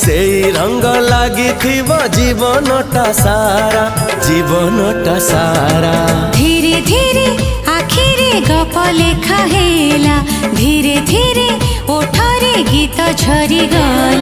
से रंग लगी जीवनटा सारा जीवनटा सारा। धीरे धीरे आखिरे गप लेखा हेला धीरे धीरे ओठरे गीत झरी गला।